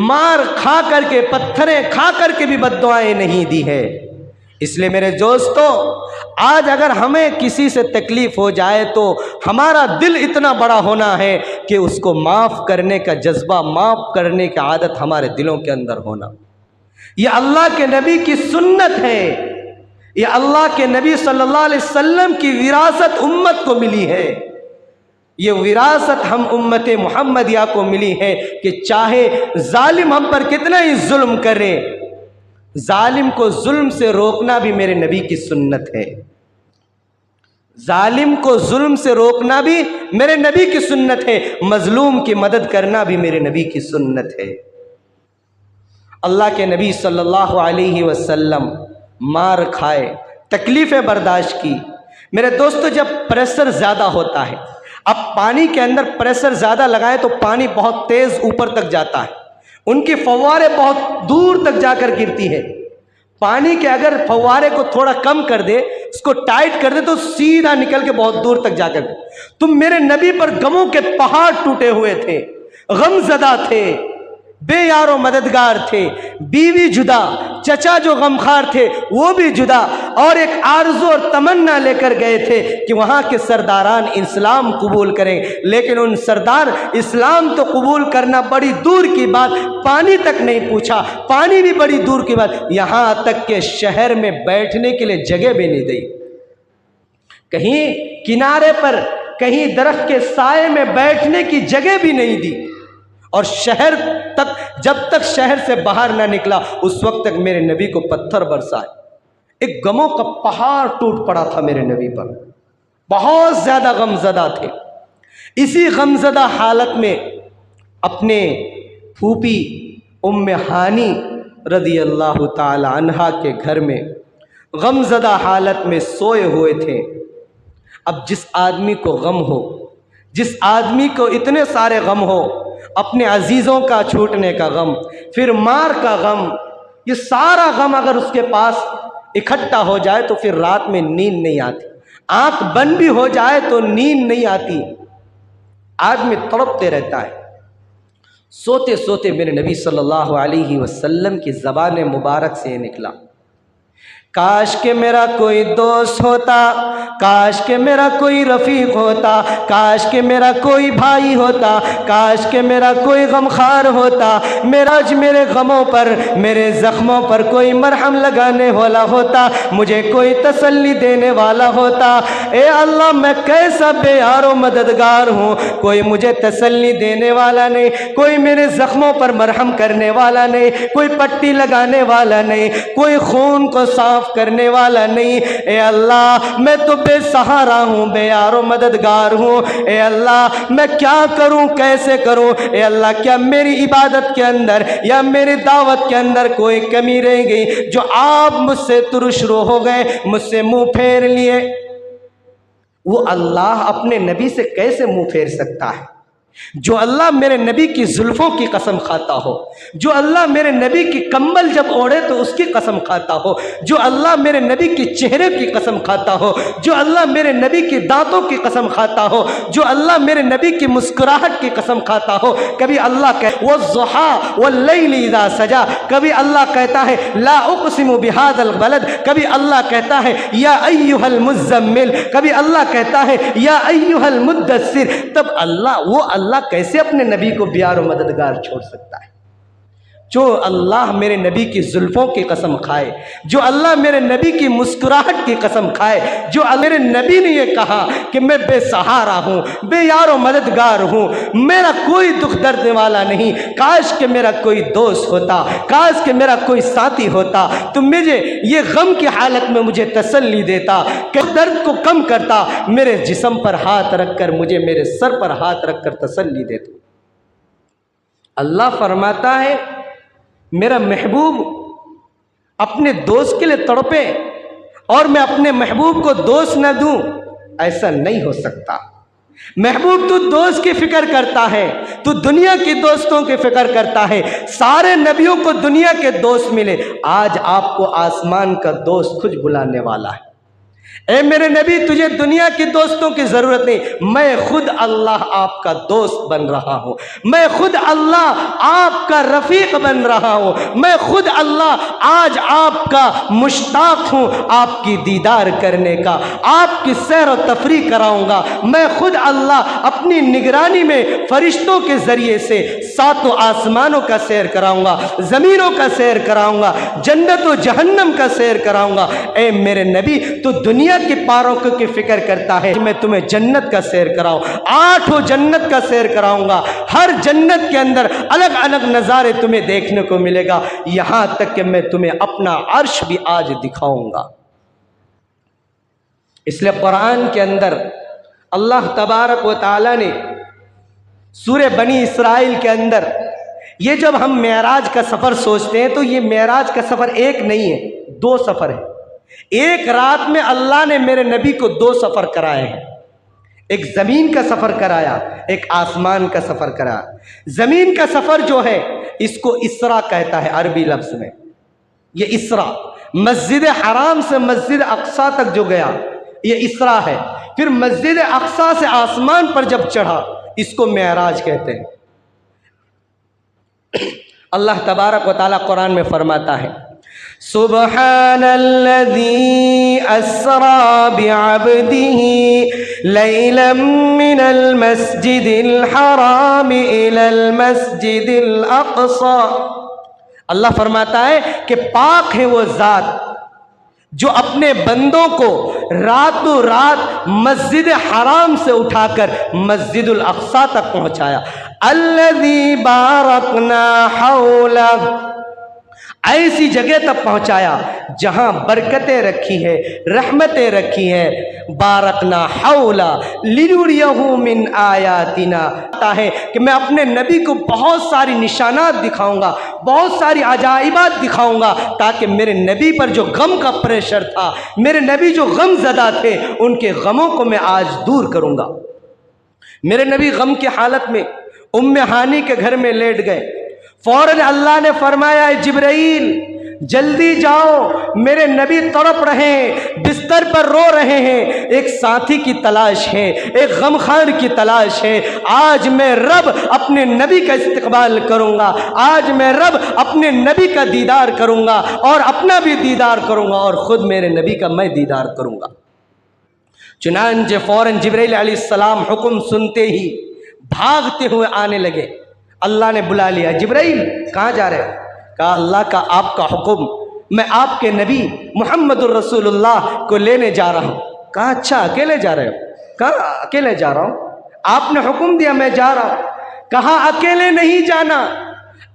मार खा करके, पत्थरें खा करके भी बद्दुआएं नहीं दी है। इसलिए मेरे दोस्तों, आज अगर हमें किसी से तकलीफ हो जाए तो हमारा दिल इतना बड़ा होना है कि उसको माफ़ करने का जज्बा, माफ़ करने की आदत हमारे दिलों के अंदर होना। यह अल्लाह के नबी की सुन्नत है, यह अल्लाह के नबी सल्लल्लाहु अलैहि वसल्लम की विरासत उम्मत को मिली है। ये विरासत हम उम्मत मुहम्मदिया को मिली है कि चाहे जालिम हम पर कितना ही जुल्म करे, जालिम को जुल्म से रोकना भी मेरे नबी की सुन्नत है। जालिम को जुल्म से रोकना भी मेरे नबी की सुन्नत है। मजलूम की मदद करना भी मेरे नबी की सुन्नत है। अल्लाह के नबी सल्लल्लाहु अलैहि वसल्लम मार खाए, तकलीफ़ें बर्दाश्त की। मेरे दोस्तों, जब प्रेशर ज़्यादा होता है, अब पानी के अंदर प्रेशर ज़्यादा लगाए तो पानी बहुत तेज़ ऊपर तक जाता है, उनकी फव्वारे बहुत दूर तक जाकर गिरती है। पानी के अगर फव्वारे को थोड़ा कम कर दे, उसको टाइट कर दे, तो सीधा निकल के बहुत दूर तक जाकर। तुम मेरे नबी पर गमों के पहाड़ टूटे हुए थे, गमज़दा थे, बेयारो मददगार थे, बीवी जुदा, चचा जो गमखार थे वो भी जुदा, और एक आरज़ू और तमन्ना लेकर गए थे कि वहाँ के सरदारान इस्लाम कबूल करें। लेकिन उन सरदार इस्लाम तो कबूल करना बड़ी दूर की बात, पानी तक नहीं पूछा, पानी भी बड़ी दूर की बात, यहाँ तक के शहर में बैठने के लिए जगह भी नहीं दी। कहीं किनारे पर, कहीं दरख्त के साए में बैठने की जगह भी नहीं दी। और शहर तक, जब तक शहर से बाहर ना निकला उस वक्त तक मेरे नबी को पत्थर बरसाए। एक गमों का पहाड़ टूट पड़ा था मेरे नबी पर, बहुत ज़्यादा गमज़दा थे। इसी गमज़दा हालत में अपने फूफी उम्मे हानी रज़ी अल्लाह ताला अन्हा के घर में गमज़दा हालत में सोए हुए थे। अब जिस आदमी को गम हो, जिस आदमी को इतने सारे गम हो, अपने अजीज़ों का छूटने का गम, फिर मार का गम, ये सारा गम अगर उसके पास इकट्ठा हो जाए तो फिर रात में नींद नहीं आती, आंख बंद भी हो जाए तो नींद नहीं आती, आदमी तड़पते रहता है। सोते सोते मेरे नबी सल्लल्लाहु अलैहि वसल्लम की ज़बान मुबारक से निकला, काश के मेरा कोई दोस्त होता, काश के मेरा कोई रफ़ीक होता, काश के मेरा कोई भाई होता, काश के मेरा कोई गमखार होता, मेरे गमों पर, मेरे ज़ख्मों पर कोई मरहम लगाने वाला होता, मुझे कोई तसल्ली देने वाला होता। ए अल्लाह, मैं कैसा बेयारो मददगार हूँ, कोई मुझे तसल्ली देने वाला नहीं, कोई मेरे ज़ख्मों पर मरहम करने वाला नहीं, कोई पट्टी लगाने वाला नहीं, कोई खून को साफ करने वाला नहीं। ए अल्लाह, मैं तो बेसहारा हूँ, बेयारो मददगार हूँ। ए अल्लाह, मैं क्या करूँ, कैसे करूँ? ए अल्लाह, क्या मेरी इबादत के अंदर या मेरी दावत के अंदर कोई कमी रह गई जो आप मुझसे तुरुशरू हो गए, मुझसे मुंह फेर लिए? वो अल्लाह अपने नबी से कैसे मुंह फेर सकता है? जो अल्लाह मेरे नबी की जुल्फ़ों की कसम खाता हो, जो अल्लाह मेरे नबी की कंबल जब ओढ़े तो उसकी कसम खाता हो, जो अल्लाह मेरे नबी के चेहरे की कसम खाता हो, जो अल्लाह मेरे नबी के दांतों की कसम खाता हो, जो अल्लाह मेरे नबी की मुस्कुराहट की कसम खाता हो। कभी अल्लाह कह वज़्ज़ुहा वल्लैलि इज़ा सजा, कभी अल्लाह कहता है ला उक़सिमु बिहाज़ल बलद, कभी अल्लाह कहता है या अय्युहल मुज़्ज़म्मिल, कभी अल्लाह कहता है या अय्युहल मुद्दस्सिर। तब अल्लाह कैसे अपने नबी को बियार और मददगार छोड़ सकता है? जो अल्लाह मेरे नबी की जुल्फ़ों की कसम खाए, जो अल्लाह मेरे नबी की मुस्कुराहट की कसम खाए, जो मेरे नबी ने ये कहा कि मैं बेसहारा हूँ, बेयार और मददगार हूँ, मेरा कोई दुख दर्द वाला नहीं, काश कि मेरा कोई दोस्त होता, काश कि मेरा कोई साथी होता तो मुझे ये गम की हालत में मुझे तसल्ली देता, कि दर्द को कम करता, मेरे जिस्म पर हाथ रखकर, मुझे मेरे सर पर हाथ रखकर तसल्ली देता। अल्लाह फरमाता है मेरा महबूब अपने दोस्त के लिए तड़पे और मैं अपने महबूब को दोस्त न दूं, ऐसा नहीं हो सकता। महबूब, तू दोस्त की फिक्र करता है, तू दुनिया के दोस्तों की फिक्र करता है। सारे नबियों को दुनिया के दोस्त मिले, आज आपको आसमान का दोस्त खुद बुलाने वाला है। ए मेरे नबी, तुझे दुनिया के दोस्तों की ज़रूरत नहीं, मैं खुद अल्लाह आपका दोस्त बन रहा हूँ, मैं खुद अल्लाह आपका रफ़ीक बन रहा हूँ, मैं खुद अल्लाह आज आपका मुश्ताक हूँ, आपकी दीदार करने का, आपकी सैर और तफरीह कराऊँगा। मैं खुद अल्लाह अपनी निगरानी में फरिश्तों के ज़रिए से सातों आसमानों का सैर कराऊँगा, ज़मीनों का सैर कराऊँगा, जन्नत और जहन्नम का सैर कराऊँगा। ए मेरे नबी, तो दुनिया के पारों की फिक्र करता है, मैं तुम्हें जन्नत का सैर कराऊं, 8 जन्नत का सैर कराऊंगा। हर जन्नत के अंदर अलग अलग नज़ारे तुम्हें देखने को मिलेगा, यहां तक कि मैं तुम्हें अपना अर्श भी आज दिखाऊंगा। इसलिए कुरान के अंदर अल्लाह तबारक व तआला ने सूरे बनी इसराइल के अंदर, ये जब हम मेराज का सफ़र सोचते हैं तो ये मेराज का सफ़र एक नहीं है, 2 सफ़र है। एक रात में अल्लाह ने मेरे नबी को 2 सफ़र कराए हैं, एक ज़मीन का सफ़र कराया, एक आसमान का सफ़र कराया। ज़मीन का सफ़र जो है इसको इसरा कहता है अरबी लफ्ज़ में। ये इसरा, मस्जिद हराम से मस्जिद अक्सा तक जो गया ये इसरा है। फिर मस्जिद अक्सा से आसमान पर जब चढ़ा इसको मेराज कहते हैं। अल्लाह तबारक व तआला कुरान में फरमाता है सुब्हानल्लज़ी अस्रा बिअब्दिही लैलन मिनल मस्जिदिल हराम इलल मस्जिदिल अक़सा। अल्लाह फरमाता है कि पाक है वो ज़ात जो अपने बंदों को रातों रात मस्जिद हराम से उठाकर मस्जिदुल अक़सा तक पहुँचाया। अल्लज़ी बारकना हौला, ऐसी जगह तक पहुँचाया जहाँ बरकतें रखी है, रहमतें रखी हैं। बारकना हौला लिनुरियहु मिन आयातिना, है कि मैं अपने नबी को बहुत सारी निशानात दिखाऊंगा, बहुत सारी अजाइबात दिखाऊंगा, ताकि मेरे नबी पर जो गम का प्रेशर था, मेरे नबी जो गम ज़दा थे, उनके गमों को मैं आज दूर करूंगा। मेरे नबी गम की हालत में उम्मे हानी के घर में लेट गए। फौरन अल्लाह ने फरमाया जिब्राइल जल्दी जाओ, मेरे नबी तड़प रहे हैं, बिस्तर पर रो रहे हैं, एक साथी की तलाश है, एक गमखार की तलाश है। आज मैं रब अपने नबी का इस्तकबाल करूँगा, आज मैं रब अपने नबी का दीदार करूँगा और अपना भी दीदार करूँगा और ख़ुद मेरे नबी का मैं दीदार करूँगा। चुनांचे फ़ौरन जिब्राइल अलैहिस्सलाम हुक्म सुनते ही भागते हुए आने लगे। अल्लाह ने बुला लिया, जिब्राइल कहाँ जा रहे हो? कहा अल्लाह का आपका हुक्म, मैं आपके नबी मुहम्मदुर रसूलुल्लाह को लेने जा रहा हूँ। कहा अच्छा अकेले जा रहे हो? कहा अकेले जा रहा हूँ, आपने हुक्म दिया मैं जा रहा हूँ। कहा अकेले नहीं जाना,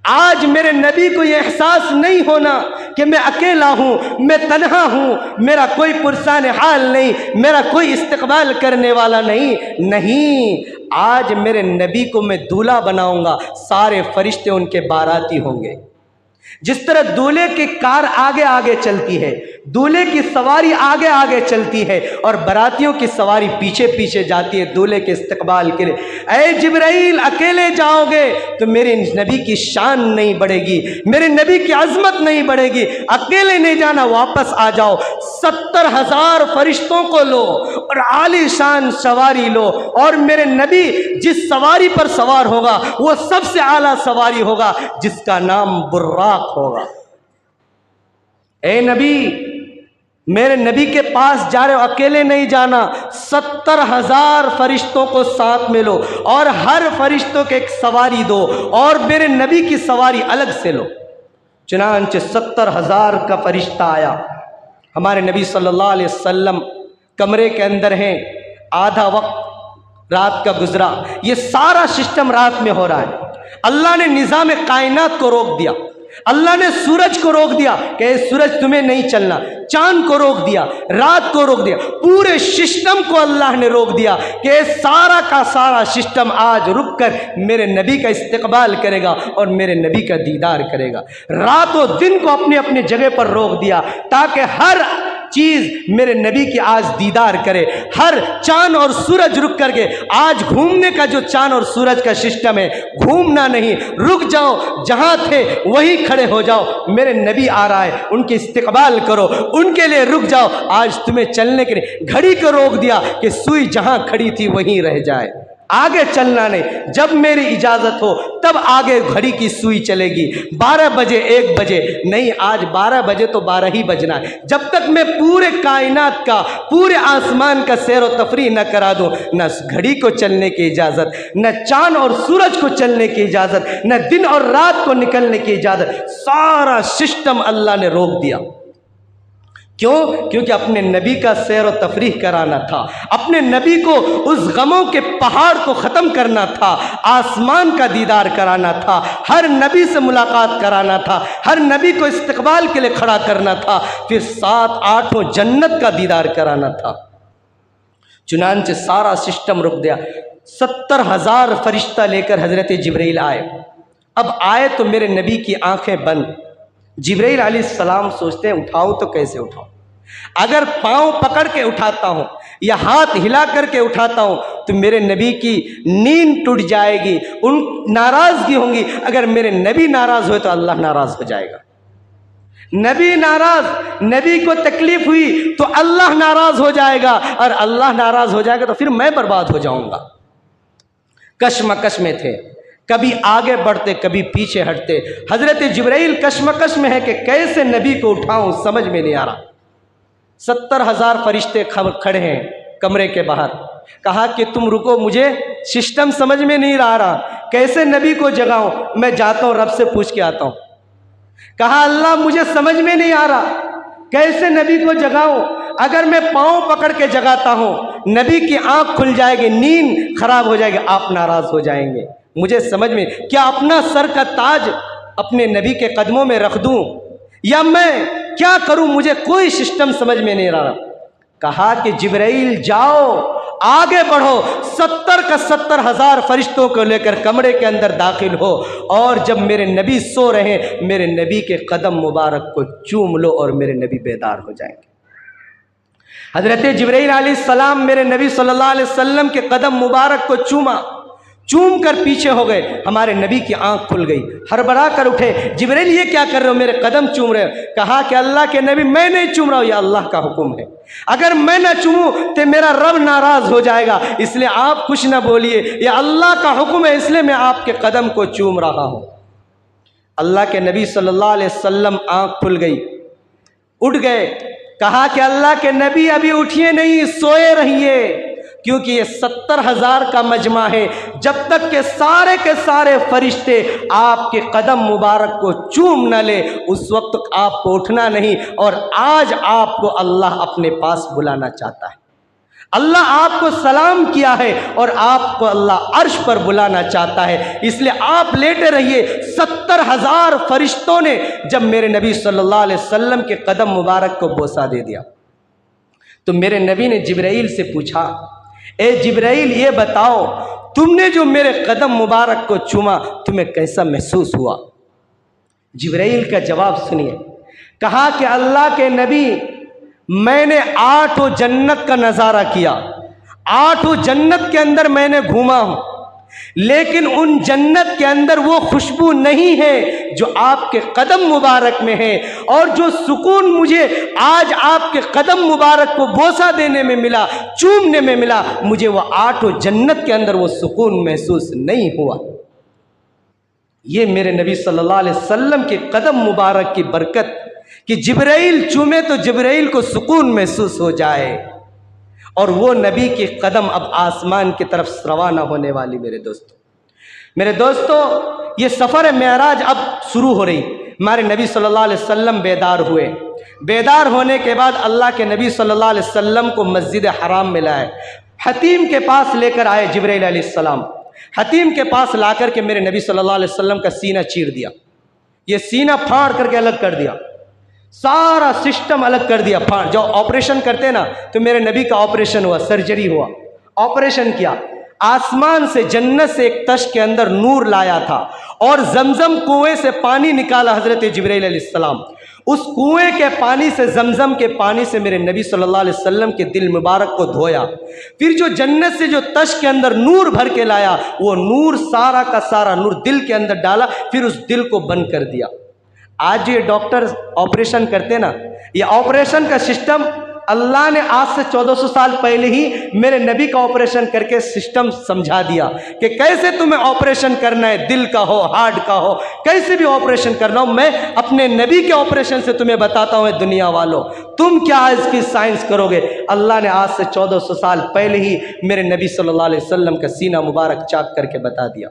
आज मेरे नबी को यह एहसास नहीं होना कि मैं अकेला हूँ, मैं तन्हा हूँ, मेरा कोई पुरसान हाल नहीं, मेरा कोई इस्तकबाल करने वाला नहीं, आज मेरे नबी को मैं दूल्हा बनाऊंगा, सारे फरिश्ते उनके बाराती होंगे। जिस तरह दूल्हे की कार आगे आगे चलती है, दूल्हे की सवारी आगे आगे चलती है और बरातियों की सवारी पीछे पीछे जाती है दूल्हे के इस्तकबाल के लिए। ऐ जिब्राइल अकेले जाओगे तो मेरे नबी की शान नहीं बढ़ेगी, मेरे नबी की अजमत नहीं बढ़ेगी, अकेले नहीं जाना, वापस आ जाओ। 70,000 फरिश्तों को लो और आलीशान सवारी लो और मेरे नबी जिस सवारी पर सवार होगा वो सबसे आला सवारी होगा जिसका नाम बुर्राक होगा। ए नबी, मेरे नबी के पास जा रहे हो, अकेले नहीं जाना, 70,000 फरिश्तों को साथ में लो और हर फरिश्तों के एक सवारी दो और मेरे नबी की सवारी अलग से लो। चुनांचे 70,000 का फरिश्ता आया। हमारे नबी सल्लल्लाहु अलैहि वसल्लम कमरे के अंदर हैं, आधा वक्त रात का गुजरा, ये सारा सिस्टम रात में हो रहा है। अल्लाह ने निज़ाम कायनात को रोक दिया, अल्लाह ने सूरज को रोक दिया कि सूरज तुम्हें नहीं चलना, चांद को रोक दिया, रात को रोक दिया, पूरे सिस्टम को अल्लाह ने रोक दिया कि सारा का सारा सिस्टम आज रुक कर मेरे नबी का इस्तकबाल करेगा और मेरे नबी का दीदार करेगा। रात और दिन को अपने अपने जगह पर रोक दिया ताकि हर चीज़ मेरे नबी की आज दीदार करे। हर चांद और सूरज रुक करके, आज घूमने का जो चांद और सूरज का सिस्टम है, घूमना नहीं, रुक जाओ, जहां थे वहीं खड़े हो जाओ, मेरे नबी आ रहा है, उनके इस्तकबाल करो, उनके लिए रुक जाओ। आज तुम्हें चलने के लिए घड़ी को रोक दिया कि सुई जहां खड़ी थी वहीं रह जाए, आगे चलना नहीं, जब मेरी इजाज़त हो तब आगे घड़ी की सुई चलेगी। 12 बजे 1 बजे नहीं, आज 12 बजे तो 12 ही बजना है। जब तक मैं पूरे कायनात का, पूरे आसमान का सैर व तफरी न करा दूँ, न घड़ी को चलने की इजाज़त, न चांद और सूरज को चलने की इजाज़त, न दिन और रात को निकलने की इजाज़त, सारा सिस्टम अल्लाह ने रोक दिया। क्यों? क्योंकि अपने नबी का सैर व तफरीह कराना था, अपने नबी को उस गमों के पहाड़ को ख़त्म करना था, आसमान का दीदार कराना था, हर नबी से मुलाकात कराना था, हर नबी को इस्तकबाल के लिए खड़ा करना था, फिर 7-8 जन्नत का दीदार कराना था। चुनांचे सारा सिस्टम रुक गया। 70,000 फरिश्ता लेकर हज़रत जिब्राइल आए। अब आए तो मेरे नबी की आंखें बंद। जिब्राइल अलैहिस्सलाम सोचते हैं उठाऊं तो कैसे उठाऊं, अगर पाँव पकड़ के उठाता हूं या हाथ हिला करके उठाता हूं तो मेरे नबी की नींद टूट जाएगी, उन नाराज़गी होंगी। अगर मेरे नबी नाराज़ हुए तो अल्लाह नाराज़ हो जाएगा। नबी नाराज़, नबी को तकलीफ हुई तो अल्लाह नाराज़ हो जाएगा और अल्लाह नाराज़ हो जाएगा तो फिर मैं बर्बाद हो जाऊंगा। कश्मकश में थे, कभी आगे बढ़ते कभी पीछे हटते। हजरत जिब्राइल कश्मकश में है कि कैसे नबी को उठाऊं, समझ में नहीं आ रहा। 70,000 फरिश्ते खड़े हैं कमरे के बाहर। कहा कि तुम रुको, मुझे सिस्टम समझ में नहीं आ रहा, कैसे नबी को जगाऊं, मैं जाता हूं रब से पूछ के आता हूं। कहा अल्लाह मुझे समझ में नहीं आ रहा, कैसे नबी को जगाऊं, अगर मैं पाँव पकड़ के जगाता हूं नबी की आंख खुल जाएगी, नींद खराब हो जाएगी, आप नाराज हो जाएंगे। मुझे समझ में, क्या अपना सर का ताज अपने नबी के कदमों में रख दूं या मैं क्या करूं, मुझे कोई सिस्टम समझ में नहीं आ रहा। कहा कि जिब्राइल जाओ, आगे बढ़ो, 70,000 फरिश्तों को लेकर कमरे के अंदर दाखिल हो और जब मेरे नबी सो रहे हैं मेरे नबी के कदम मुबारक को चूम लो और मेरे नबी बेदार हो जाएंगे। हजरत जिब्राइल अलैहिस्सलाम मेरे नबी सल्लल्लाहु अलैहि वसल्लम के कदम मुबारक को चूमा चूम कर पीछे हो गए। हमारे नबी की आंख खुल गई, हड़बड़ा कर उठे, जिब्राइल ये क्या कर रहे हो, मेरे कदम चूम रहे हो? कहा कि अल्लाह के नबी मैं नहीं चूम रहा हूँ, यह अल्लाह का हुक्म है, अगर मैं ना चूमूं तो मेरा रब नाराज हो जाएगा, इसलिए आप कुछ ना बोलिए, यह अल्लाह का हुक्म है, इसलिए मैं आपके कदम को चूम रहा हूँ। अल्लाह के नबी सल्लल्लाहु अलैहि वसल्लम आंख खुल गई, उठ गए। कहा कि अल्लाह के नबी अभी उठिए नहीं, सोए रहिए, क्योंकि ये 70,000 का मजमा है, जब तक के सारे फरिश्ते आपके कदम मुबारक को चूम न ले उस वक्त तक आपको उठना नहीं। और आज आपको अल्लाह अपने पास बुलाना चाहता है, अल्लाह आपको सलाम किया है और आपको अल्लाह अर्श पर बुलाना चाहता है, इसलिए आप लेटे रहिए। 70,000 फरिश्तों ने जब मेरे नबी सल्लल्लाहु अलैहि वसल्लम के कदम मुबारक को बोसा दे दिया, तो मेरे नबी ने जिब्राइल से पूछा, ए जिब्राइल ये बताओ, तुमने जो मेरे कदम मुबारक को चूमा तुम्हें कैसा महसूस हुआ? जिब्राइल का जवाब सुनिए। कहा कि अल्लाह के नबी, मैंने 8 जन्नत का नज़ारा किया, 8 जन्नत के अंदर मैंने घूमा हूं, लेकिन उन जन्नत के अंदर वो खुशबू नहीं है जो आपके कदम मुबारक में है। और जो सुकून मुझे आज आपके कदम मुबारक को बोसा देने में मिला, चूमने में मिला, मुझे वो 8 जन्नत के अंदर वो सुकून महसूस नहीं हुआ। ये मेरे नबी सल्लल्लाहु अलैहि वसल्लम के कदम मुबारक की बरकत कि जिब्राइल चूमे तो जिब्राइल को सुकून महसूस हो जाए, और वो नबी के कदम अब आसमान की तरफ रवाना होने वाली। मेरे दोस्तों ये सफ़र मेराज अब शुरू हो रही। हमारे नबी सल्लल्लाहु अलैहि वसल्लम बेदार हुए। बेदार होने के बाद अल्लाह के नबी सल्लल्लाहु अलैहि वसल्लम को मस्जिद हराम में लाए, हतीम के पास लेकर आए जिब्राइल अलैहिस्सलाम। हतीम के पास ला करके मेरे नबी सल्लल्लाहु अलैहि वसल्लम का सीना चीर दिया, ये सीना फाड़ करके अलग कर दिया, सारा सिस्टम अलग कर दिया, फाड़। जो ऑपरेशन करते ना, तो मेरे नबी का ऑपरेशन हुआ, सर्जरी हुआ, ऑपरेशन किया। आसमान से जन्नत से एक तश के अंदर नूर लाया था और जमजम कुएं से पानी निकाला हजरत जिब्राइल अलैहिस्सलाम। उस कुएं के पानी से, जमजम के पानी से मेरे नबी सल्लल्लाहु अलैहि वसल्लम के दिल मुबारक को धोया। फिर जो जन्नत से जो तश के अंदर नूर भर के लाया, वो नूर सारा का सारा नूर दिल के अंदर डाला, फिर उस दिल को बंद कर दिया। आज ये डॉक्टर ऑपरेशन करते ना, ये ऑपरेशन का सिस्टम अल्लाह ने आज से 1400 साल पहले ही मेरे नबी का ऑपरेशन करके सिस्टम समझा दिया कि कैसे तुम्हें ऑपरेशन करना है, दिल का हो, हार्ट का हो, कैसे भी ऑपरेशन करना हो। मैं अपने नबी के ऑपरेशन से तुम्हें बताता हूँ दुनिया वालों, तुम क्या आज की साइंस करोगे। अल्लाह ने आज से 1400 साल पहले ही मेरे नबी सल्लल्लाहु अलैहि वसल्लम का सीना मुबारक चाक करके बता दिया।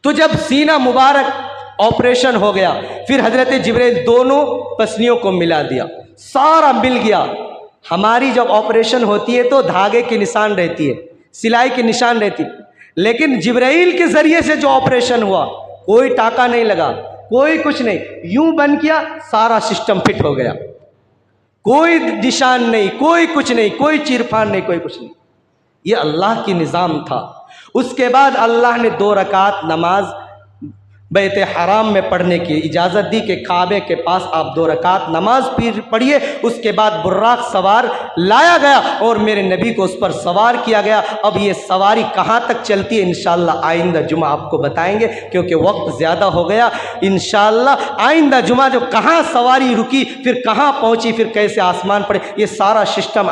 तो जब सीना मुबारक ऑपरेशन हो गया, फिर हजरत जिब्राइल दोनों पसलियों को मिला दिया, सारा मिल गया। हमारी जब ऑपरेशन होती है तो धागे की निशान रहती है, सिलाई की निशान रहती है, लेकिन जिब्राइल के जरिए से जो ऑपरेशन हुआ, कोई टाका नहीं लगा, कोई कुछ नहीं, यूं बन किया, सारा सिस्टम फिट हो गया, कोई निशान नहीं, कोई कुछ नहीं, कोई चीरफाड़ नहीं, कोई कुछ नहीं। ये अल्लाह की निज़ाम था। उसके बाद अल्लाह ने 2 रकात नमाज बैत हराम में पढ़ने की इजाज़त दी कि काबे के पास आप 2 रकात नमाज पढ़िए। उसके बाद बुर्राक सवार लाया गया और मेरे नबी को उस पर सवार किया गया। अब ये सवारी कहाँ तक चलती है इंशाअल्लाह आइंदा जुमा आपको बताएंगे, क्योंकि वक्त ज़्यादा हो गया। इंशाअल्लाह आइंदा जुमा जो कहाँ सवारी रुकी, फिर कहाँ पहुँची, फिर कैसे आसमान पड़े, ये सारा सिस्टम